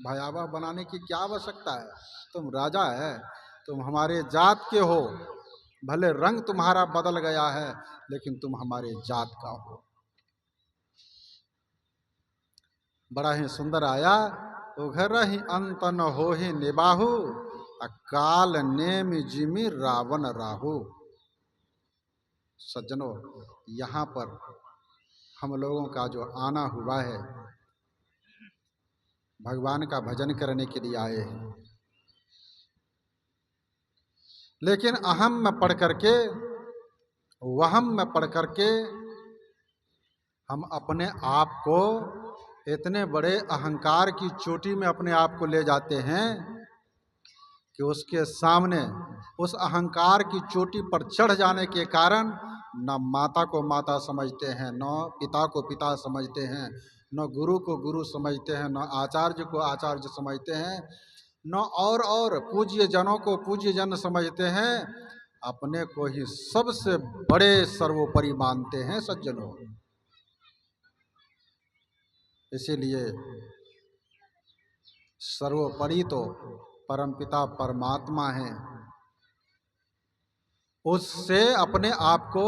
भयावह बनाने की क्या आवश्यकता है? तुम राजा है, तुम हमारे जात के हो, भले रंग तुम्हारा बदल गया है लेकिन तुम हमारे जात का हो। बड़ा ही सुंदर आया। उघर ही अंत न हो ही निबाहु, काल नेम जिमि रावण राहु। सज्जनों, यहाँ पर हम लोगों का जो आना हुआ है, भगवान का भजन करने के लिए आए हैं। लेकिन अहम में पढ़ करके, वहम में पढ़ करके हम अपने आप को इतने बड़े अहंकार की चोटी में अपने आप को ले जाते हैं कि उसके सामने उस अहंकार की चोटी पर चढ़ जाने के कारण न माता को माता समझते हैं, न पिता को पिता समझते हैं, न गुरु को गुरु समझते हैं, न आचार्य को आचार्य समझते हैं, न और पूज्य जनों को पूज्य जन समझते हैं। अपने को ही सबसे बड़े सर्वोपरि मानते हैं सज्जनों। इसीलिए सर्वोपरि तो परमपिता परमात्मा है। उससे अपने आप को,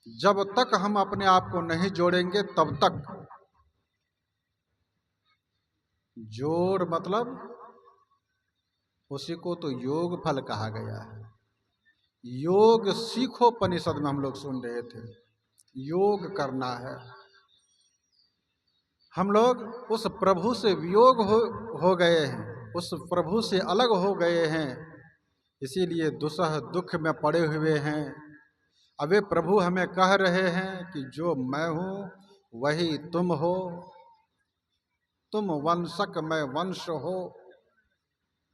जब तक हम अपने आप को नहीं जोड़ेंगे तब तक, जोड़ मतलब उसी को तो योग फल कहा गया है। योग सीखो उपनिषद में हम लोग सुन रहे थे, योग करना है। हम लोग उस प्रभु से वियोग हो गए हैं, उस प्रभु से अलग हो गए हैं, इसीलिए दुसह दुख में पड़े हुए हैं। अब वे प्रभु हमें कह रहे हैं कि जो मैं हूँ वही तुम हो, तुम वंशक मैं वंश हो।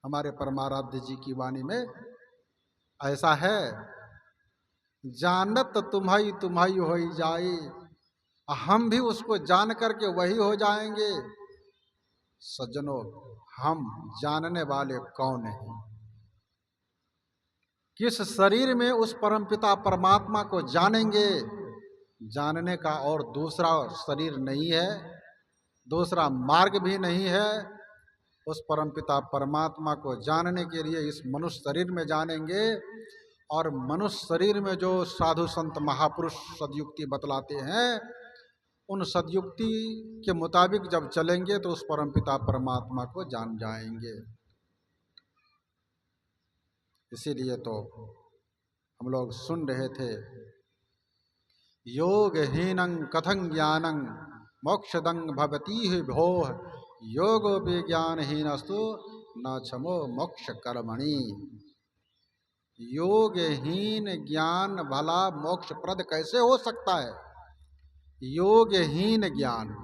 हमारे परमाराध्य जी की वाणी में ऐसा है, जानत तुम्हारी तुम्हारी हो जाए। हम भी उसको जान करके वही हो जाएंगे। सज्जनों, हम जानने वाले कौन हैं? किस शरीर में उस परमपिता परमात्मा को जानेंगे? जानने का और दूसरा शरीर नहीं है, दूसरा मार्ग भी नहीं है। उस परमपिता परमात्मा को जानने के लिए इस मनुष्य शरीर में जानेंगे, और मनुष्य शरीर में जो साधु संत महापुरुष सदयुक्ति बतलाते हैं, उन सदयुक्ति के मुताबिक जब चलेंगे तो उस परमपिता परमात्मा को जान जाएंगे। इसीलिए तो हम लोग सुन रहे थे, योगहीनं कथं ज्ञानं मोक्षदं भवति भोः, योगो विज्ञानहीनस्तु न क्षमो मोक्ष कर्मणि। योगहीन ज्ञान भला मोक्ष प्रद कैसे हो सकता है? योगहीन ज्ञान,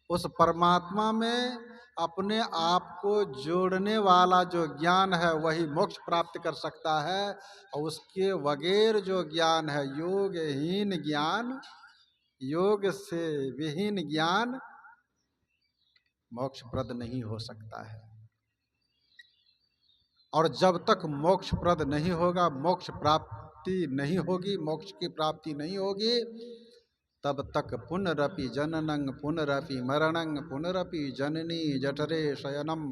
उस परमात्मा में अपने आप को जोड़ने वाला जो ज्ञान है वही मोक्ष प्राप्त कर सकता है, और उसके बगैर जो ज्ञान है योगहीन ज्ञान, योग से विहीन ज्ञान मोक्ष प्रद नहीं हो सकता है। और जब तक मोक्ष प्रद नहीं होगा, मोक्ष प्राप्ति नहीं होगी, मोक्ष की प्राप्ति नहीं होगी, तब तक पुनरपि जननं पुनरपि मरणं पुनरपि जननी जठरे शयनम,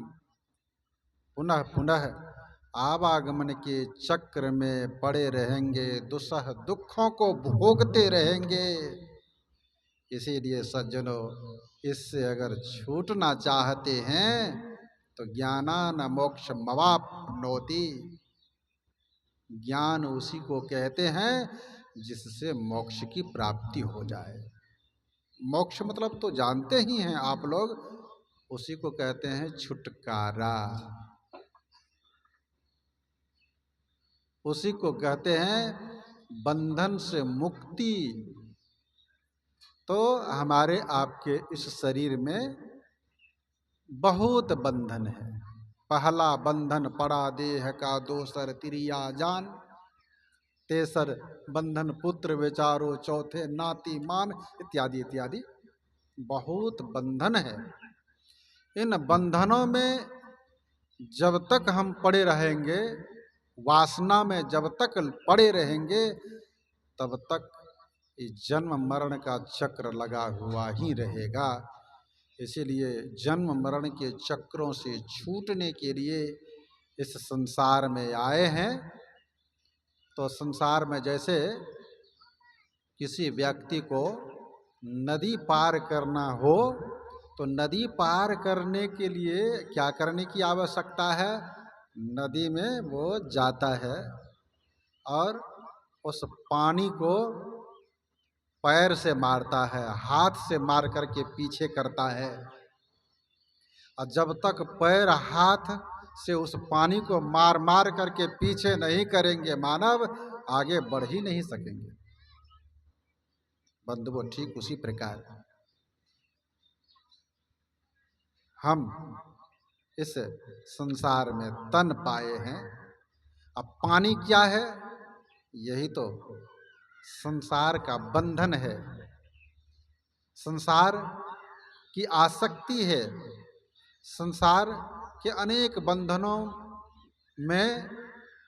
पुनः पुनः आवागमन के चक्र में पड़े रहेंगे, दुसह दुखों को भोगते रहेंगे। इसीलिए सज्जनों, इससे अगर छूटना चाहते हैं तो ज्ञानान मोक्ष मवाप्नोति। ज्ञान उसी को कहते हैं जिससे मोक्ष की प्राप्ति हो जाए। मोक्ष मतलब तो जानते ही हैं आप लोग, उसी को कहते हैं छुटकारा, उसी को कहते हैं बंधन से मुक्ति। तो हमारे आपके इस शरीर में बहुत बंधन है। पहला बंधन पड़ा देह का, दोसर तिरिया जान, तेसर बंधन पुत्र विचारो, चौथे नाती मान, इत्यादि इत्यादि बहुत बंधन है। इन बंधनों में जब तक हम पड़े रहेंगे, वासना में जब तक पड़े रहेंगे, तब तक इस जन्म मरण का चक्र लगा हुआ ही रहेगा। इसीलिए जन्म मरण के चक्रों से छूटने के लिए इस संसार में आए हैं। तो संसार में जैसे किसी व्यक्ति को नदी पार करना हो, तो नदी पार करने के लिए क्या करने की आवश्यकता है? नदी में वो जाता है और उस पानी को पैर से मारता है, हाथ से मार करके पीछे करता है, और जब तक पैर हाथ से उस पानी को मार मार करके पीछे नहीं करेंगे मानव, आगे बढ़ ही नहीं सकेंगे। बंधुओं, ठीक उसी प्रकार हम इस संसार में तन पाए हैं। अब पानी क्या है? यही तो संसार का बंधन है, संसार की आसक्ति है। संसार के अनेक बंधनों में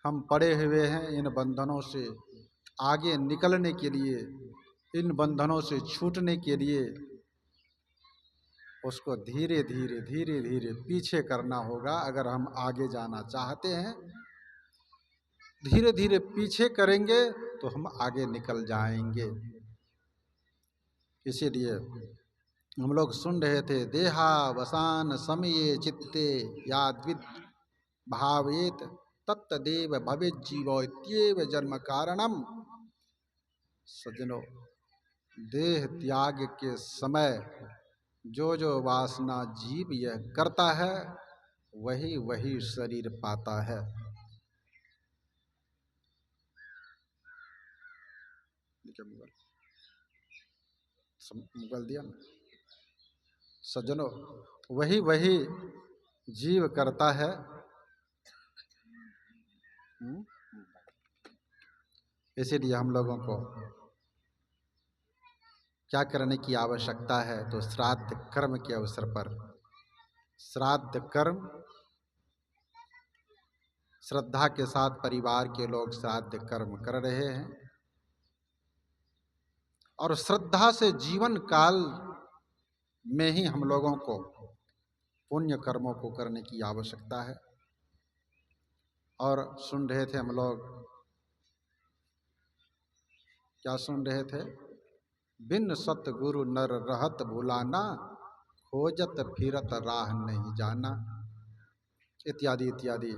हम पड़े हुए हैं। इन बंधनों से आगे निकलने के लिए, इन बंधनों से छूटने के लिए उसको धीरे धीरे धीरे धीरे पीछे करना होगा। अगर हम आगे जाना चाहते हैं, धीरे धीरे पीछे करेंगे तो हम आगे निकल जाएंगे। इसीलिए हम लोग सुन रहे थे, देहावसान समये चित्ते याद्विद भावेत तत्तदेव भवेत् जीवो इत्येव जन्म कारणम। सज्जनों, देह त्याग के समय जो जो वासना जीव यह करता है, वही वही शरीर पाता है। मुगल दिया ना। सज्जनों, वही वही जीव करता है। इसीलिए हम लोगों को क्या करने की आवश्यकता है? तो श्राद्ध कर्म के अवसर पर श्राद्ध कर्म श्रद्धा के साथ परिवार के लोग श्राद्ध कर्म कर रहे हैं, और श्रद्धा से जीवन काल में ही हम लोगों को पुण्य कर्मों को करने की आवश्यकता है। और सुन रहे थे हम लोग, क्या सुन रहे थे? बिन सतगुरु नर रहत भुलाना, खोजत फिरत राह नहीं जाना, इत्यादि इत्यादि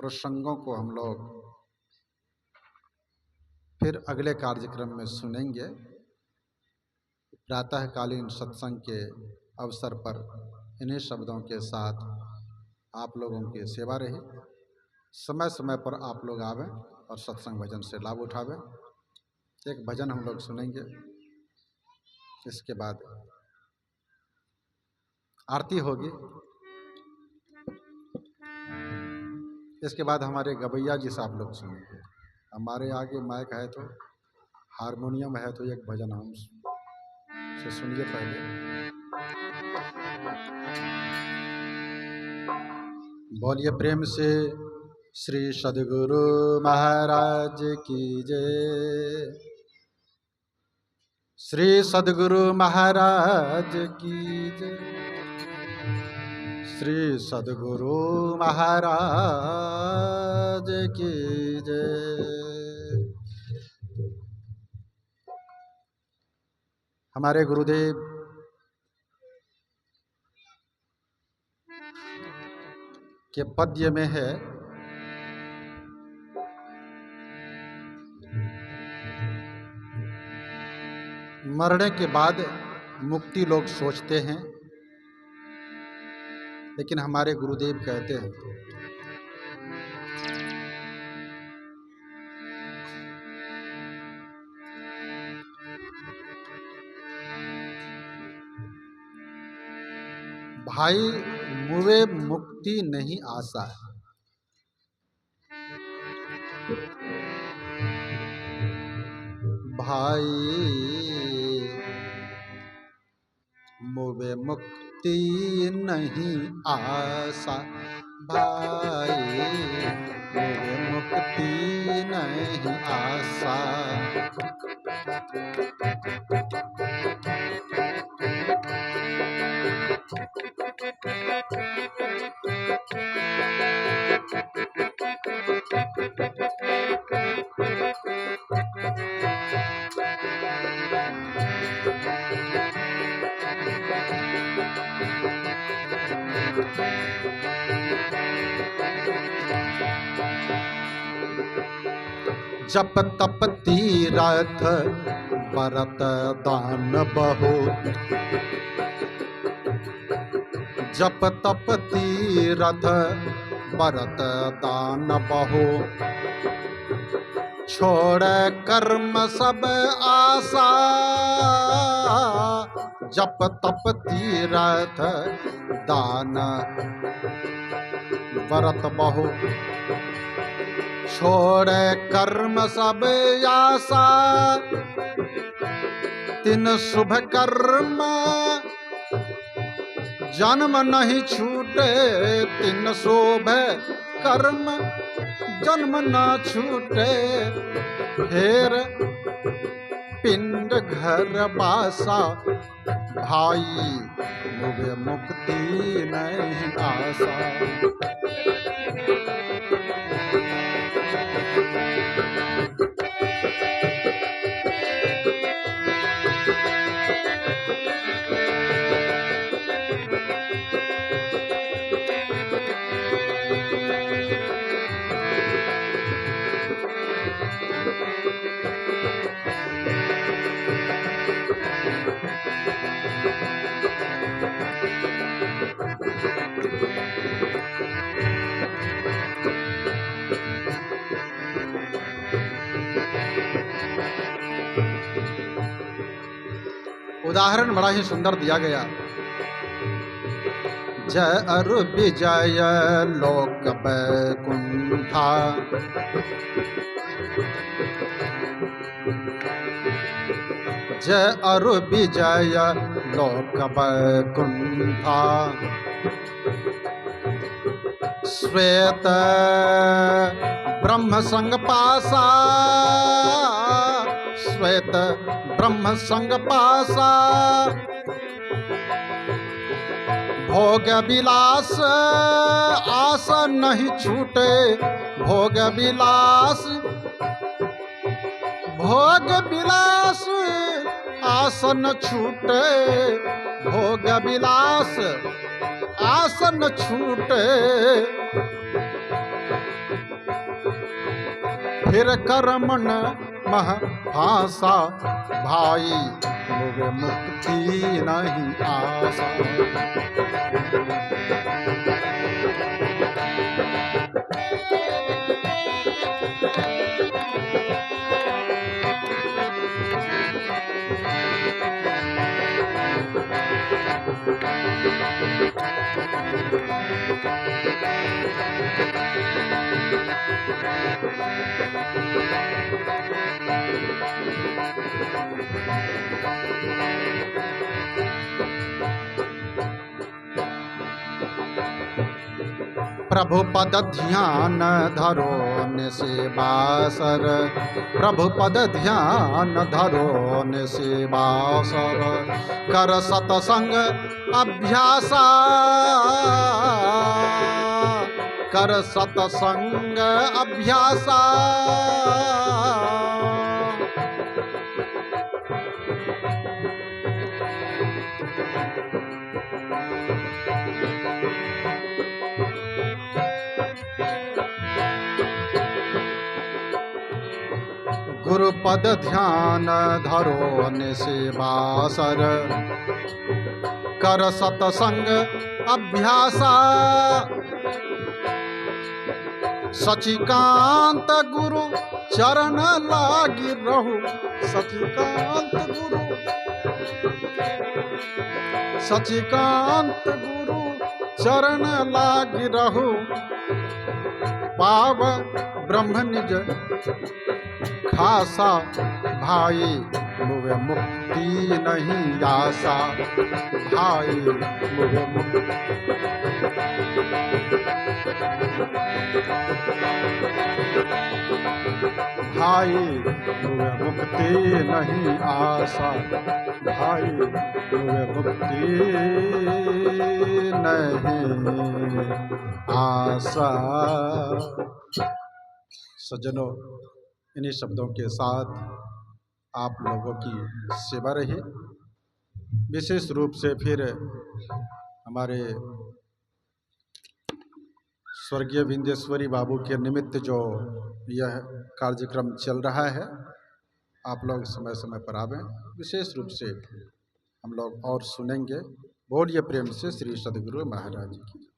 प्रसंगों को हम लोग फिर अगले कार्यक्रम में सुनेंगे। प्रातःकालीन सत्संग के अवसर पर इन्हीं शब्दों के साथ आप लोगों की सेवा रही। समय समय पर आप लोग आवें और सत्संग भजन से लाभ उठावें। एक भजन हम लोग सुनेंगे, इसके बाद आरती होगी। इसके बाद हमारे गवैया जी से आप लोग सुनेंगे। हमारे आगे माइक है तो हारमोनियम है, तो एक भजन हम से सुनिए पहले। बोलिए प्रेम से श्री सद्गुरु महाराज की जय। श्री सद्गुरु महाराज की जय। श्री सद्गुरु महाराज की जय। हमारे गुरुदेव के पद्य में है, मरने के बाद मुक्ति लोग सोचते हैं, लेकिन हमारे गुरुदेव कहते हैं भाई मुवे मुक्ति नहीं आसा है। भाई मुवे मुक्ति नहीं आसा, भाई मुवे मुक्ति नहीं आसा। जप तप तीरथ व्रत दान बहुत, जप तप तीरथ बरत दान बहु, छोड़ कर्म सब आशा, जप तप तीरथ दान बरत बहु, छोड़ कर्म सब आशा, तिन शुभ कर्म जन्म नहीं छूटे, तिन शुभ कर्म जन्म न छूटे, फिर पिंड घर बासा, भाई मुझे मुक्ति नहीं आशा। उदाहरण बड़ा ही सुंदर दिया गया। जय अरु विजय लोक बैकुंठा, जय अरु विजय लोक बैकुंठा, श्वेत ब्रह्म संग पासा, श्वेत ब्रह्म संग पासा, भोग विलास आस नहीं छूटे, भोग विलास, भोग विलास आस न छूटे, भोग विलास आस न छूटे, फिर कर्मण मह भाषा, भाई मुझे मुक्ति नहीं आशा। प्रभु पद ध्यान धरो निसेवासर, प्रभु पद ध्यान धरो निसेवासर, कर सतसंग अभ्यासा, कर सतसंग अभ्यासा, गुरु पद ध्यान धरो निसेवासर, कर सतसंग अभ्यासा, सचिकांत गुरु चरण लागी रहु, सचिकांत गुरु, सचिकांत गुरु चरण लागी रहु, पाव ब्रह्म निज खासा, भाई मुझे मुक्ति नहीं आशा, भाई मुझे मुक्ति, भाई मुझे मुक्ति नहीं आशा, भाई मुझे मुक्ति नहीं आशा। सज्जनों, इन्हीं शब्दों के साथ आप लोगों की सेवा रही। विशेष रूप से फिर हमारे स्वर्गीय विंध्येश्वरी बाबू के निमित्त जो यह कार्यक्रम चल रहा है, आप लोग समय समय पर आवें। विशेष रूप से हम लोग और सुनेंगे। बोलिए प्रेम से श्री सद्गुरु महाराज की।